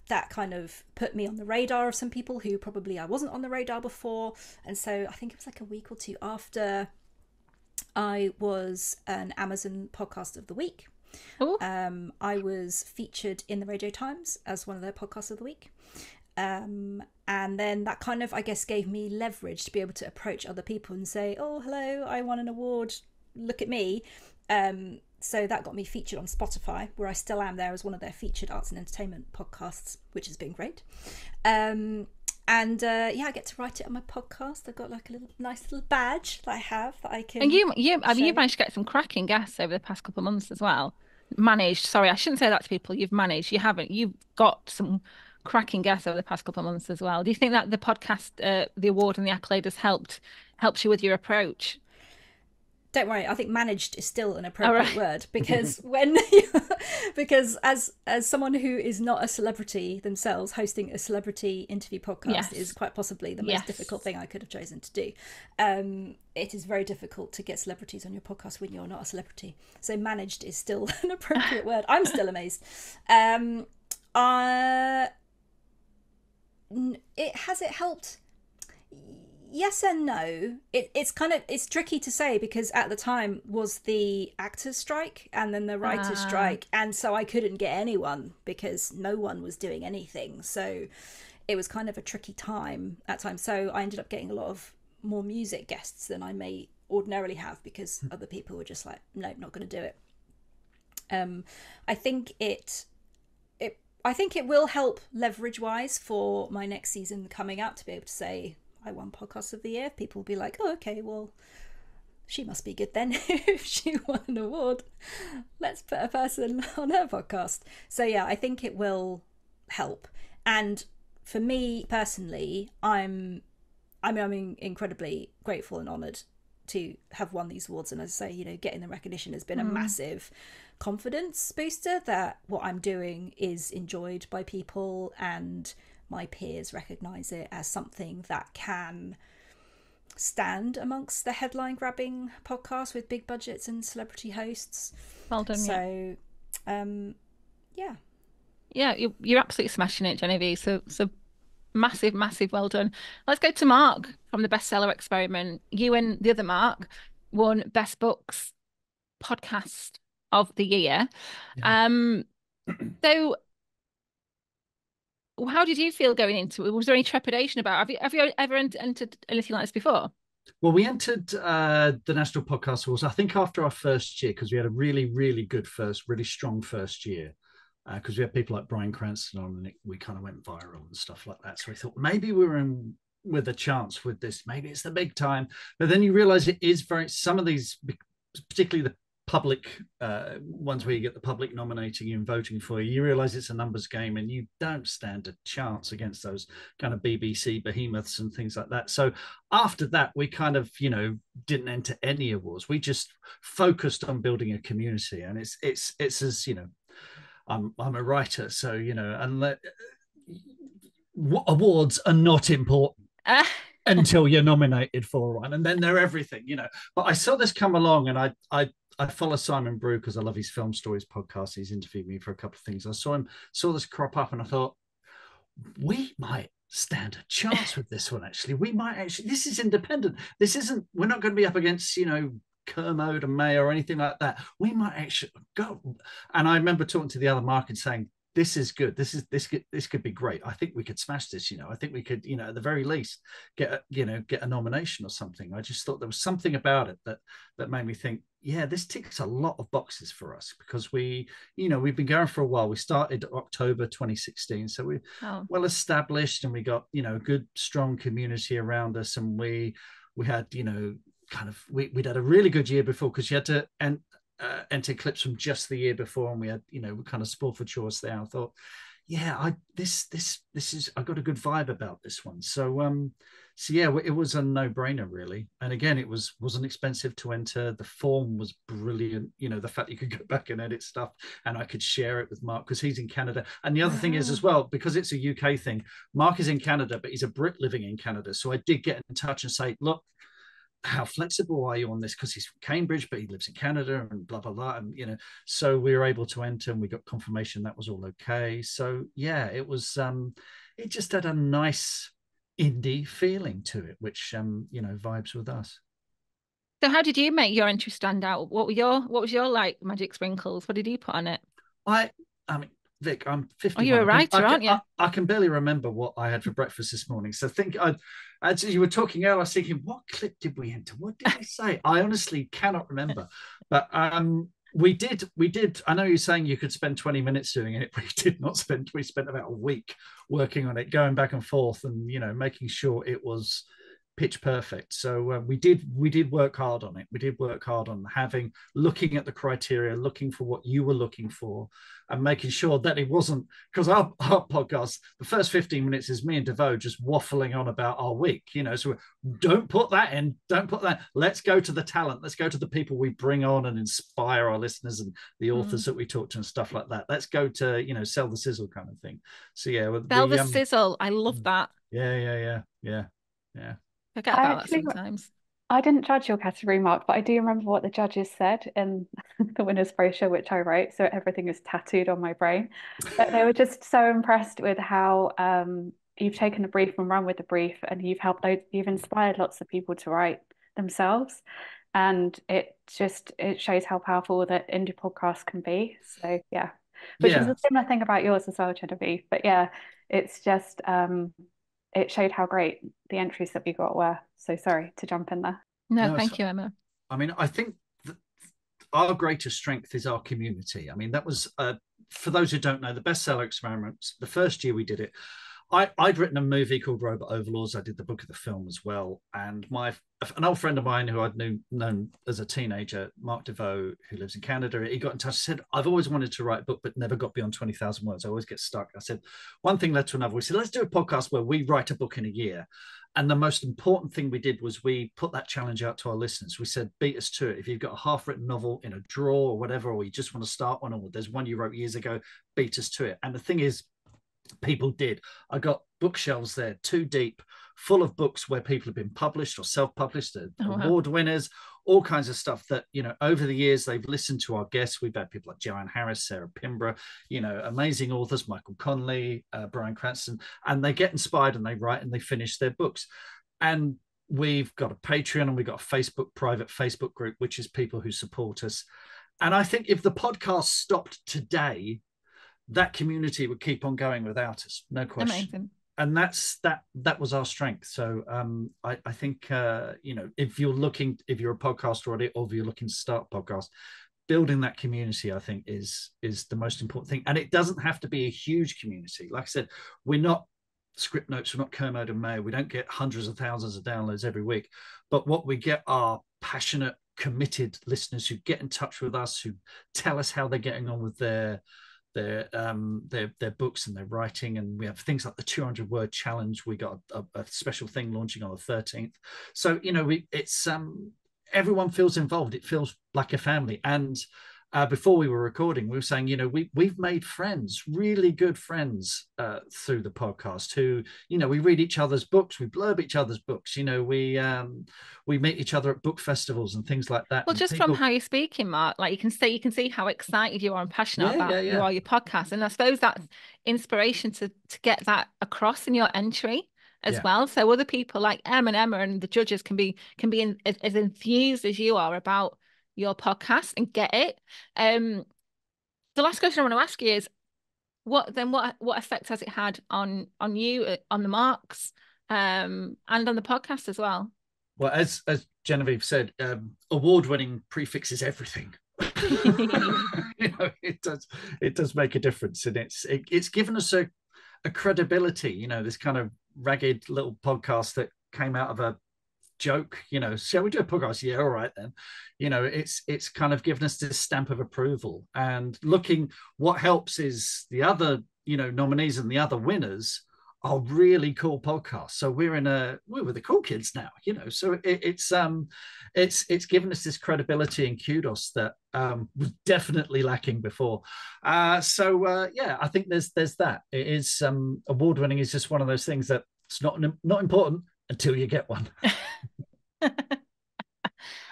that kind of put me on the radar of some people who probably I wasn't on the radar before. And so I think it was like a week or 2 after I was an Amazon podcast of the week. I was featured in the Radio Times as one of their podcasts of the week. And then that kind of, I guess, gave me leverage to be able to approach other people and say, oh, hello, I won an award, look at me. So that got me featured on Spotify, where I still am there as one of their featured arts and entertainment podcasts, which has been great. Yeah, I get to write it on my podcast. I've got like a nice little badge that I have that I can. And you managed to get some cracking guests over the past couple of months as well. Sorry, I shouldn't say that to people. You've managed. You haven't. You've got some cracking guests over the past couple of months as well. Do you think that the podcast, the award and the accolade has helped you with your approach? Don't worry, I think managed is still an appropriate word, because because as someone who is not a celebrity themselves, hosting a celebrity interview podcast is quite possibly the most difficult thing I could have chosen to do. It is very difficult to get celebrities on your podcast when you're not a celebrity. So managed is still an appropriate word. I'm still amazed. Has it helped? Yes and no. It's tricky to say, because at the time was the actors' strike and then the writers' strike, and so I couldn't get anyone because no one was doing anything. So it was kind of a tricky time at times. So I ended up getting a lot of more music guests than I may ordinarily have, because other people were just like, no, not going to do it. I think it will help leverage wise for my next season coming up, to be able to say I won podcast of the year. People will be like, oh, okay, well, she must be good then if she won an award. Let's put a person on her podcast. So yeah, I think it will help. And for me personally, I'm incredibly grateful and honoured to have won these awards. And as I say, you know, getting the recognition has been a massive confidence booster that what I'm doing is enjoyed by people, and my peers recognise it as something that can stand amongst the headline grabbing podcasts with big budgets and celebrity hosts. Well done. So yeah, you're absolutely smashing it, Genevieve. So massive well done. Let's go to Mark from the Bestseller Experiment. You and the other Mark won Best Books Podcast of the Year. So how did you feel going into it? Was there any trepidation about it? Have you ever entered anything like this before? Well, we entered the National Podcast Awards, I think, after our first year, because we had a really, really good really strong first year. Because we had people like Bryan Cranston on, and we kind of went viral and stuff like that. So we thought maybe we were in with a chance with this. Maybe it's the big time. But then you realise it is some of these, particularly the public ones where you get the public nominating you and voting for you, you realize it's a numbers game and you don't stand a chance against those kind of BBC behemoths and things like that. So after that, we kind of, you know, didn't enter any awards. We just focused on building a community. And it's as, you know, I'm a writer, so, you know, and awards are not important until you're nominated for one, and then they're everything, you know. But I saw this come along, and I follow Simon Brew because I love his Film Stories podcast. He's interviewed me for a couple of things. I saw this crop up, and I thought, we might stand a chance with this one. Actually, we might actually. This is independent. This isn't. We're not going to be up against, you know, Kermode and May or anything like that. We might actually go. And I remember talking to the other market saying, this is good. This could be great. I think we could smash this. You know, I think we could, you know, at the very least get a nomination or something. I just thought there was something about it that made me think, yeah, this ticks a lot of boxes for us, because we've been going for a while. We started October 2016, so we're well established, and we got, you know, a good strong community around us, and we had, you know, kind of we'd had a really good year before, because you had to enter clips from just the year before, and we had, you know, kind of spoiled for choice there. I thought, yeah, this is, I got a good vibe about this one. So yeah, it was a no-brainer really. And again, it wasn't expensive to enter. The form was brilliant. You know, the fact you could go back and edit stuff, and I could share it with Mark because he's in Canada. And the other thing is as well, because it's a UK thing, Mark is in Canada, but he's a Brit living in Canada. So I did get in touch and say, look, how flexible are you on this? Because he's from Cambridge, but he lives in Canada, and blah, blah, blah. And, you know, so we were able to enter, and we got confirmation that was all okay. So yeah, it was, it just had a nice indie feeling to it, which, you know, vibes with us. So how did you make your entry stand out? What was your like magic sprinkles? What did you put on it? I mean, Vic, I'm 51. Oh, you're a writer, aren't you? I can barely remember what I had for breakfast this morning. So as you were talking earlier, I was thinking, what clip did we enter? What did I say? I honestly cannot remember. But we did. I know you're saying you could spend 20 minutes doing it, but we spent about a week working on it, going back and forth, and, you know, making sure it was pitch perfect. So we did work hard on it. We did work hard on looking at the criteria, looking for what you were looking for, and making sure that it wasn't, because our podcast, the first 15 minutes is me and Devo just waffling on about our week, you know. So don't put that in, let's go to the talent, let's go to the people we bring on and inspire our listeners and the authors that we talk to and stuff like that. Let's go to, you know, sell the sizzle kind of thing. So yeah, sell the sizzle. I love that. Yeah. Forget about that sometimes. I didn't judge your category, Mark, but I do remember what the judges said in the winners brochure, which I wrote, so everything is tattooed on my brain. But they were just so impressed with how you've taken the brief and run with the brief, and you've inspired lots of people to write themselves, and it shows how powerful that indie podcast can be. So yeah, which is a similar thing about yours as well, Genevieve. But yeah, it's just it showed how great the entries that we got were. So sorry to jump in there. No, thank you, Emma. I mean, I think our greatest strength is our community. I mean, that was, for those who don't know, the Bestseller experiments, the first year we did it, I'd written a movie called Robot Overlords. I did the book of the film as well. And an old friend of mine who I'd known as a teenager, Mark DeVoe, who lives in Canada, he got in touch and said, I've always wanted to write a book, but never got beyond 20,000 words. I always get stuck. I said, one thing led to another. We said, let's do a podcast where we write a book in a year. And the most important thing we did was we put that challenge out to our listeners. We said, beat us to it. If you've got a half-written novel in a drawer or whatever, or you just want to start one, or there's one you wrote years ago, beat us to it. And the thing is, people did. I got bookshelves there 2 deep, full of books where people have been published or self-published, award winners, all kinds of stuff that, you know, over the years they've listened to our guests. We've had people like Joanne Harris, Sarah Pimbrough, you know, amazing authors, Michael Connolly, Bryan Cranston, and they get inspired and they write and they finish their books. And we've got a Patreon and we've got a private Facebook group, which is people who support us. And I think if the podcast stopped today, that community would keep on going without us, no question. Amazing. And that was our strength. So I think you know, if you're a podcaster already, or if you're looking to start a podcast, building that community, I think, is the most important thing. And it doesn't have to be a huge community. Like I said, we're not Script Notes, we're not Kermode and Mayo. We don't get hundreds of thousands of downloads every week, but what we get are passionate committed listeners who get in touch with us, who tell us how they're getting on with their books and their writing. And we have things like the 200-word challenge. We got a special thing launching on the 13th. So, you know, it's everyone feels involved. It feels like a family. And before we were recording, we were saying, you know, we've made friends, really good friends through the podcast who, you know, we read each other's books, we blurb each other's books, you know, we meet each other at book festivals and things like that. Well, and just people... from how you're speaking, Mark, like you can see how excited you are and passionate about you are your podcast. And I suppose that's inspiration to get that across in your entry as well. So other people like Emma and the judges can be as enthused as you are about your podcast and get it. The last question I want to ask you is what effect has it had on you, on the marks, and on the podcast as well? Well, as Genevieve said, award-winning prefixes everything. You know, it does make a difference, and it's given us a credibility. You know, this kind of ragged little podcast that came out of a joke. You know, shall we do a podcast? Yeah, all right then. You know, it's kind of given us this stamp of approval. And looking, what helps is the other, you know, nominees and the other winners are really cool podcasts. So we're with the cool kids now, you know. So it's given us this credibility and kudos that was definitely lacking before. Yeah, I think there's that. It is award winning is just one of those things that it's not important until you get one.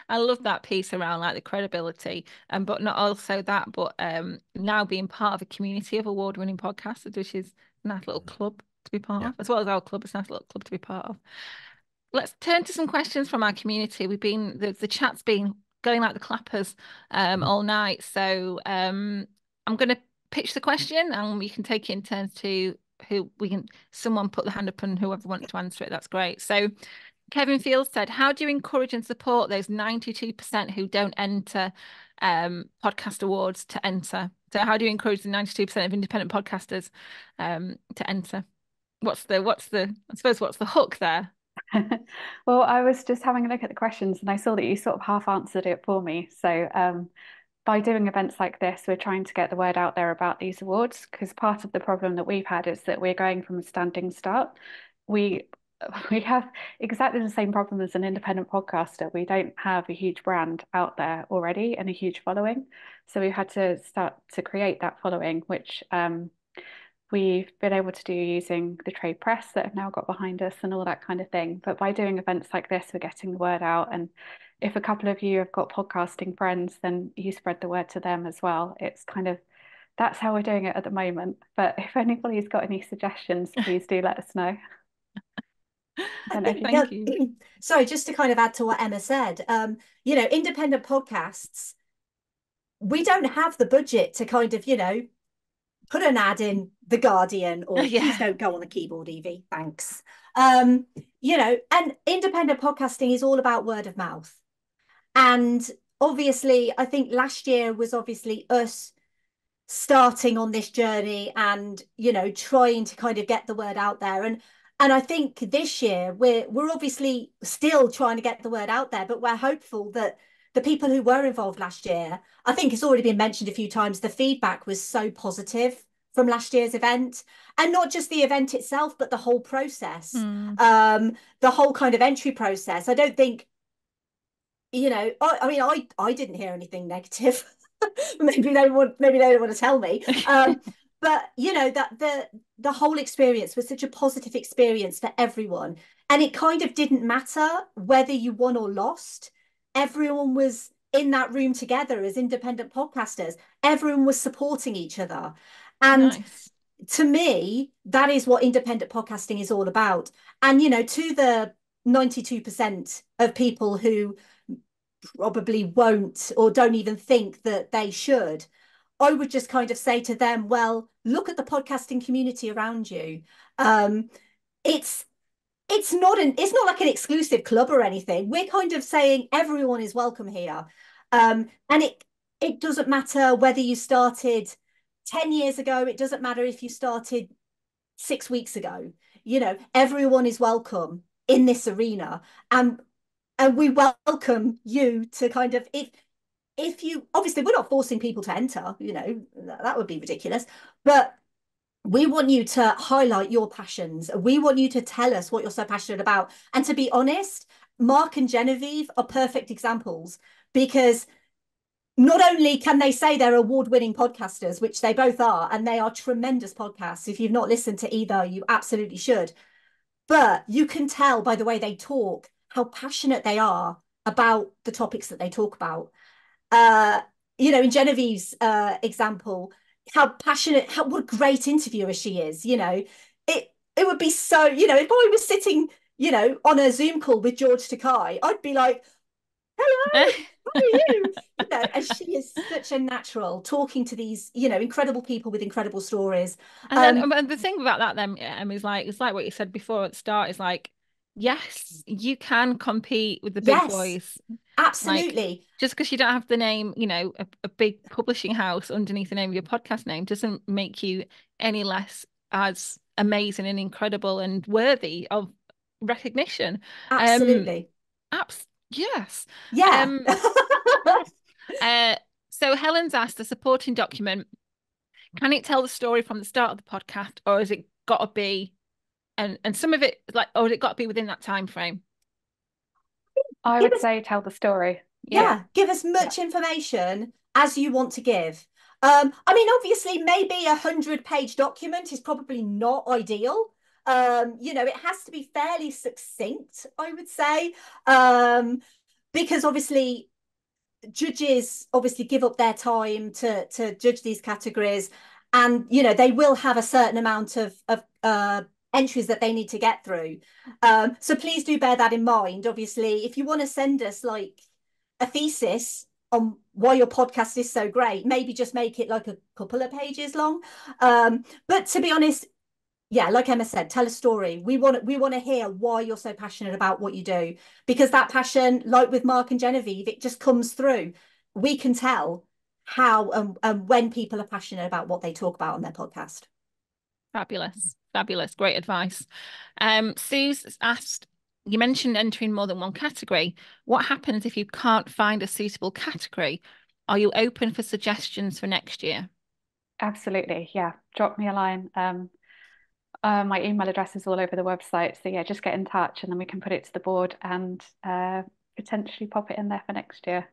I love that piece around like the credibility, but not also that, but now being part of a community of award-winning podcasters, which is a nice little club to be part of, as well as our club. It's a nice little club to be part of. Let's turn to some questions from our community. We've been the chat's been going like the clappers all night, so I'm going to pitch the question, and we can take it in turns to someone put the hand up, and whoever wants to answer it, that's great. So Kevin Fields said, how do you encourage and support those 92% who don't enter podcast awards to enter? So how do you encourage the 92% of independent podcasters to enter? What's the hook there? Well, I was just having a look at the questions and I saw that you sort of half answered it for me. So by doing events like this, we're trying to get the word out there about these awards, because part of the problem that we've had is that we're going from a standing start. We have exactly the same problem as an independent podcaster. We don't have a huge brand out there already and a huge following. So we've had to start to create that following, which we've been able to do using the trade press that have now got behind us and all that kind of thing. But by doing events like this, we're getting the word out. And if a couple of you have got podcasting friends, then you spread the word to them as well. It's kind of, that's how we're doing it at the moment. But if anybody's got any suggestions, please do let us know. Thank you. Sorry, just to kind of add to what Emma said, you know, independent podcasts, we don't have the budget to kind of, you know, put an ad in The Guardian or please don't go on the keyboard, Evie, thanks. You know, and independent podcasting is all about word of mouth. And obviously, I think last year was obviously us starting on this journey and, you know, trying to kind of get the word out there. And I think this year we're obviously still trying to get the word out there, but we're hopeful that the people who were involved last year, I think it's already been mentioned a few times, the feedback was so positive from last year's event, and not just the event itself, but the whole process, the whole kind of entry process. I don't think, you know, I mean, I didn't hear anything negative. maybe they don't want to tell me. But you know, that the whole experience was such a positive experience for everyone, and it kind of didn't matter whether you won or lost. Everyone was in that room together as independent podcasters. Everyone was supporting each other, and to me, that is what independent podcasting is all about. And you know, to the 92% of people who probably won't or don't even think that they should, I would just kind of say to them, well, look at the podcasting community around you. It's not like an exclusive club or anything. We're kind of saying everyone is welcome here. And it doesn't matter whether you started 10 years ago. It doesn't matter if you started 6 weeks ago. You know, everyone is welcome in this arena. And and we welcome you to kind of, if you, obviously we're not forcing people to enter, you know, that would be ridiculous, but we want you to highlight your passions. We want you to tell us what you're so passionate about. And to be honest, Mark and Genevieve are perfect examples, because not only can they say they're award-winning podcasters, which they both are, and they are tremendous podcasts. If you've not listened to either, you absolutely should. But you can tell by the way they talk how passionate they are about the topics that they talk about. Uh, you know, in Genevieve's example, how passionate, what a great interviewer she is. You know, it would be so, you know, if I was sitting, you know, on a Zoom call with George Takei, I'd be like, hello, how are you? You know, and she is such a natural talking to these, you know, incredible people with incredible stories. And then the thing about that then is like, it's like what you said before at the start, is like, yes, you can compete with the big Yes, boys. absolutely. Like, just because you don't have the name, you know, a big publishing house underneath the name of your podcast name doesn't make you any less as amazing and incredible and worthy of recognition. Absolutely. Yes. Yeah. So Helen's asked, the supporting document, can it tell the story from the start of the podcast, or has it got to be, and some of it, like, or has it got to be within that time frame? I would say tell the story. Yeah, give as much information as you want to give. I mean, obviously, maybe 100-page document is probably not ideal. You know, it has to be fairly succinct, I would say, because obviously judges obviously give up their time to judge these categories, and you know they will have a certain amount of entries that they need to get through. So please do bear that in mind. Obviously, if you want to send us like a thesis on why your podcast is so great, maybe just make it like a couple of pages long. But to be honest, yeah, like Emma said, tell a story. We want to hear why you're so passionate about what you do, because that passion, like with Mark and Genevieve, it just comes through. We can tell how and when people are passionate about what they talk about on their podcast. Fabulous, great advice. Sue's asked, you mentioned entering more than one category. What happens if you can't find a suitable category? Are you open for suggestions for next year? Absolutely, yeah. Drop me a line. My email address is all over the website. So yeah, just get in touch and then we can put it to the board and potentially pop it in there for next year.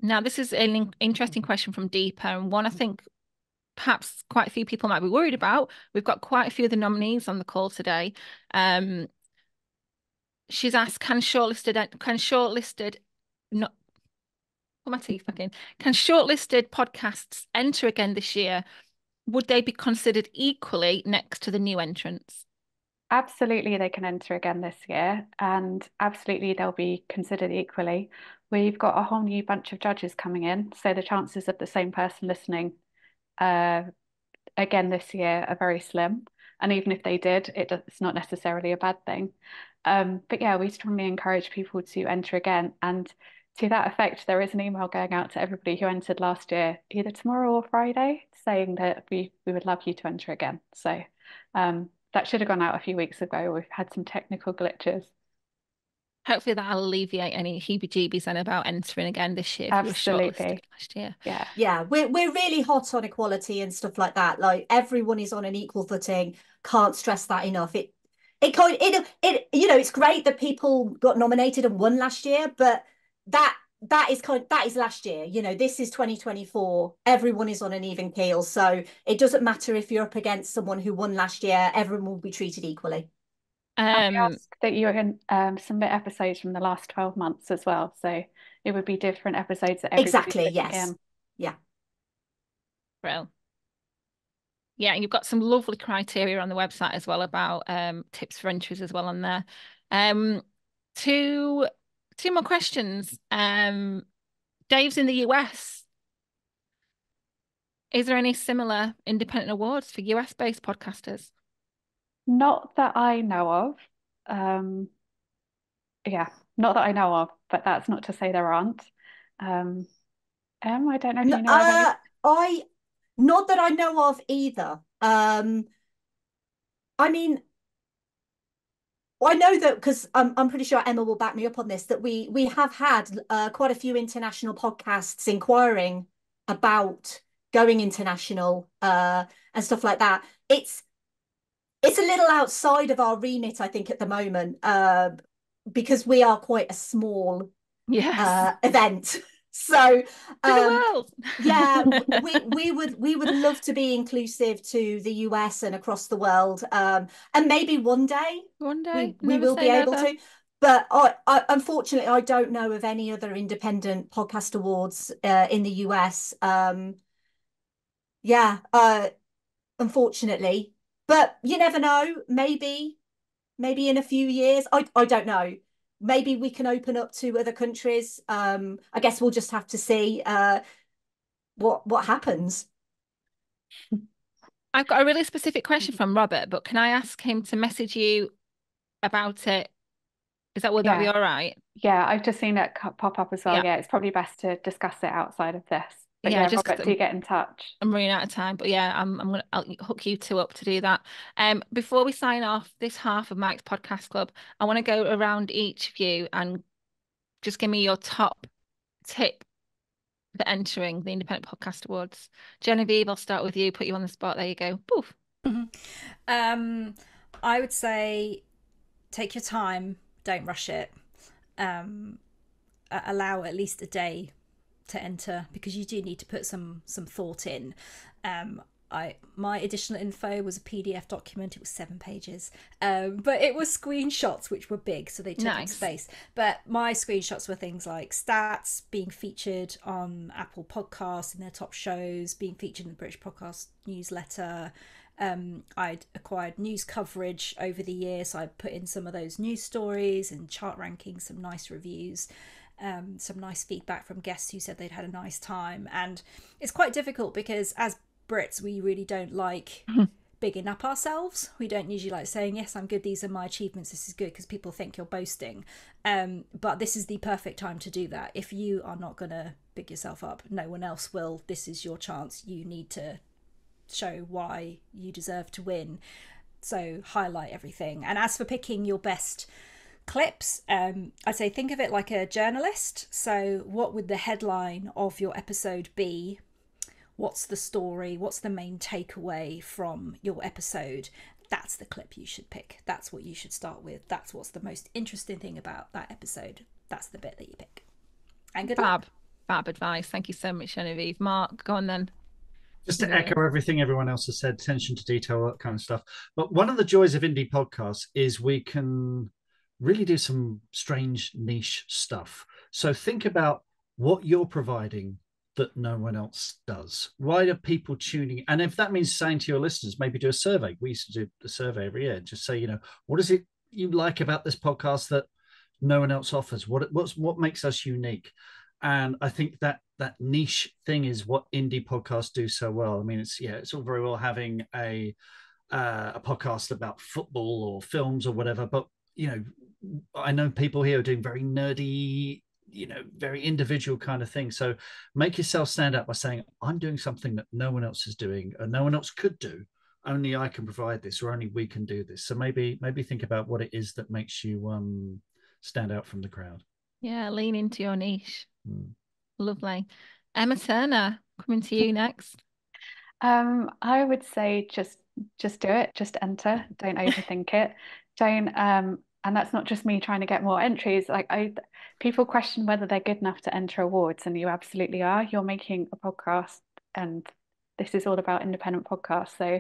Now, this is an interesting question from Deepa, and one I think perhaps quite a few people might be worried about. We've got quite a few of the nominees on the call today. She's asked, can shortlisted not put my teeth back in. Can shortlisted podcasts enter again this year? Would they be considered equally next to the new entrants? Absolutely, they can enter again this year, and absolutely they'll be considered equally. We've got a whole new bunch of judges coming in, so the chances of the same person listening again this year are very slim. And even if they did, it's not necessarily a bad thing. But yeah, we strongly encourage people to enter again. And to that effect, there is an email going out to everybody who entered last year, either tomorrow or Friday, saying that we would love you to enter again. So that should have gone out a few weeks ago. We've had some technical glitches. Hopefully that'll alleviate any heebie-jeebies then about entering again this year if you were shortlisted last year. Yeah, we're really hot on equality and stuff like that. Like everyone is on an equal footing. Can't stress that enough. It you know, it's great that people got nominated and won last year, but that is last year. You know, this is 2024. Everyone is on an even keel. So it doesn't matter if you're up against someone who won last year, everyone will be treated equally. And we ask that you can submit episodes from the last 12 months as well. So it would be different episodes that everybody's exactly, yes. in. Yeah. Well, yeah, you've got some lovely criteria on the website as well about tips for entries as well on there. Two more questions. Dave's in the US. Is there any similar independent awards for US-based podcasters? Not that I know of. Yeah, not that I know of, but that's not to say there aren't. I don't know if you know of any. Not that I know of either. I mean, I know that because I'm pretty sure Emma will back me up on this, that we have had quite a few international podcasts inquiring about going international and stuff like that. It's a little outside of our remit, I think, at the moment, because we are quite a small Yes. event. So To the world. yeah, we would love to be inclusive to the US and across the world. And maybe one day One day, we never will say be able never. to. But unfortunately, I don't know of any other independent podcast awards in the US. Yeah, unfortunately. But you never know. Maybe in a few years. I don't know. Maybe we can open up to other countries. I guess we'll just have to see what happens. I've got a really specific question from Robert, but can I ask him to message you about it? Would that be Yeah. all right? Yeah, I've just seen it pop up as well. Yeah. Yeah, it's probably best to discuss it outside of this. But Yeah, yeah, just Robert, because do get in touch. I'm running out of time. But yeah, I'll hook you two up to do that. Before we sign off this half of Mike's Podcast Club, I want to go around each of you and just give me your top tip for entering the Independent Podcast Awards. Genevieve, I'll start with you. Put you on the spot. There you go. Poof. I would say take your time, don't rush it. Allow at least a day to enter, because you do need to put some thought in. My additional info was a PDF document. It was 7 pages, but it was screenshots which were big, so they took up space. But my screenshots were things like stats, being featured on Apple Podcasts in their top shows, being featured in the British Podcast newsletter. I'd acquired news coverage over the year, so I put in some of those news stories and chart rankings, some nice reviews. Some nice feedback from guests who said they'd had a nice time. And it's quite difficult because as Brits, we really don't like bigging up ourselves. We don't usually like saying, yes, I'm good, these are my achievements, this is good, because people think you're boasting. But this is the perfect time to do that. If you are not going to big yourself up, no one else will. This is your chance. You need to show why you deserve to win. So highlight everything. And as for picking your best clips, I'd say think of it like a journalist. So what would the headline of your episode be? What's the story? What's the main takeaway from your episode? That's the clip you should pick. That's what you should start with. That's what's the most interesting thing about that episode. That's the bit that you pick. And good luck. Fab advice. Thank you so much, Genevieve. Mark, go on then. Just to echo everything everyone else has said, attention to detail, that kind of stuff. But one of the joys of indie podcasts is we can really do some strange niche stuff. So think about what you're providing that no one else does. Why are people tuning? And if that means saying to your listeners, maybe do a survey. We used to do a survey every year. Just say, what is it you like about this podcast that no one else offers? What makes us unique? And I think that niche thing is what indie podcasts do so well. I mean, it's all very well having a podcast about football or films or whatever, but I know people here are doing very nerdy, very individual kind of thing. So make yourself stand out by saying, I'm doing something that no one else is doing or no one else could do. Only I can provide this, or only we can do this. So maybe think about what it is that makes you stand out from the crowd. Yeah, lean into your niche. Lovely. Emma Turner, coming to you next. I would say just do it, just enter. Don't overthink it. Don't and that's not just me trying to get more entries. Like people question whether they're good enough to enter awards, and you absolutely are. You're making a podcast, and this is all about independent podcasts. So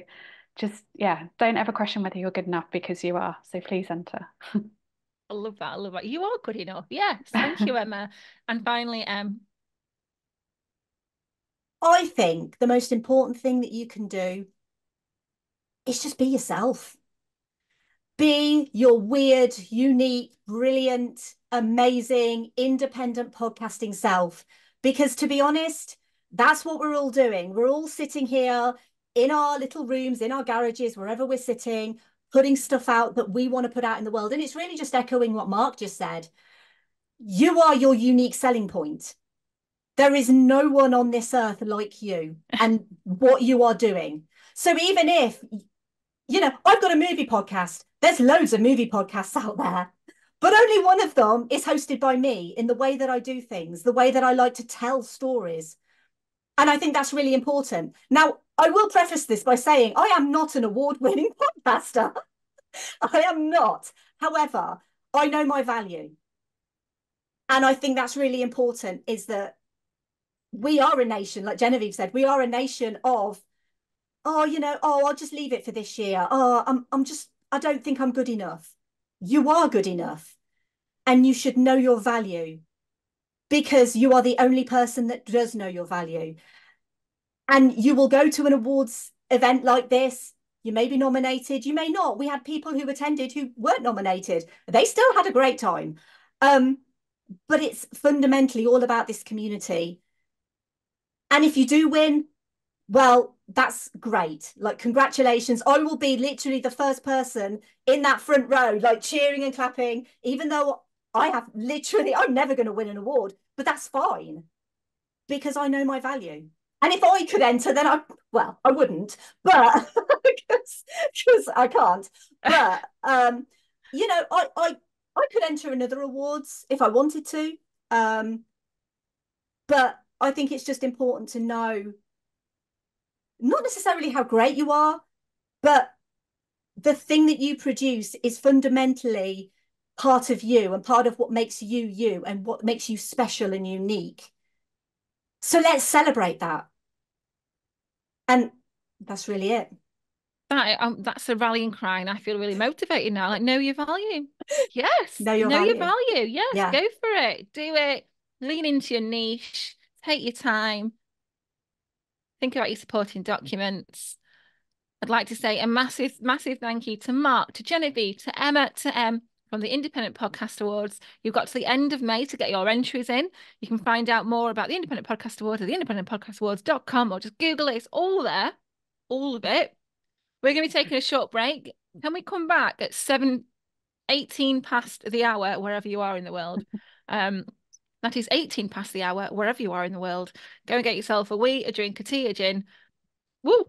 just don't ever question whether you're good enough, because you are. So please enter. I love that. You are good enough. Yes, thank you, Emma. And finally, I think the most important thing that you can do is just be yourself. Be your weird, unique, brilliant, amazing, independent podcasting self. Because to be honest, that's what we're all doing. We're all sitting here in our little rooms, in our garages, wherever we're sitting, putting stuff out that we want to put out in the world. And it's really just echoing what Mark just said. You are your unique selling point. There is no one on this earth like you and what you are doing. So even if you know, I've got a movie podcast. There's loads of movie podcasts out there, but only one of them is hosted by me in the way that I do things, the way that I like to tell stories. And I think that's really important. Now, I will preface this by saying I am not an award-winning podcaster. I am not. However, I know my value. And I think that's really important, is that we are a nation, like Genevieve said, we are a nation of, oh, you know, oh, I'll just leave it for this year. Oh, I don't think I'm good enough. You are good enough. And you should know your value, because you are the only person that does know your value. And you will go to an awards event like this. You may be nominated, you may not. We had people who attended who weren't nominated. They still had a great time. But it's fundamentally all about this community. And if you do win, well, that's great. Like, congratulations. I will be literally the first person in that front row, like cheering and clapping, even though I'm never going to win an award, but that's fine, because I know my value. And if I could enter, then I wouldn't, but because I can't. But you know, I could enter another awards if I wanted to. But I think it's just important to know not necessarily how great you are, but the thing that you produce is fundamentally part of you and part of what makes you you and what makes you special and unique. So let's celebrate that. And that's really it. That's a rallying cry, and I feel really motivated now. Like, know your value. Yes. Know your value. Yes, yeah. Go for it. Do it. Lean into your niche. Take your time. Think about your supporting documents. I'd like to say a massive, massive thank you to Mark, to Genevieve, to Emma, to Em from the Independent Podcast Awards. You've got to the end of May to get your entries in. You can find out more about the Independent Podcast Awards at theindependentpodcastawards.com, or just Google it. It's all there, all of it. We're going to be taking a short break. Can we come back at 7:18 past the hour, wherever you are in the world? That is 18 past the hour, wherever you are in the world. Go and get yourself a wee, a drink, a tea, a gin. Woo!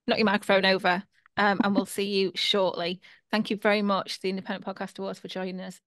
Knock your microphone over, and we'll see you shortly. Thank you very much, the Independent Podcast Awards, for joining us.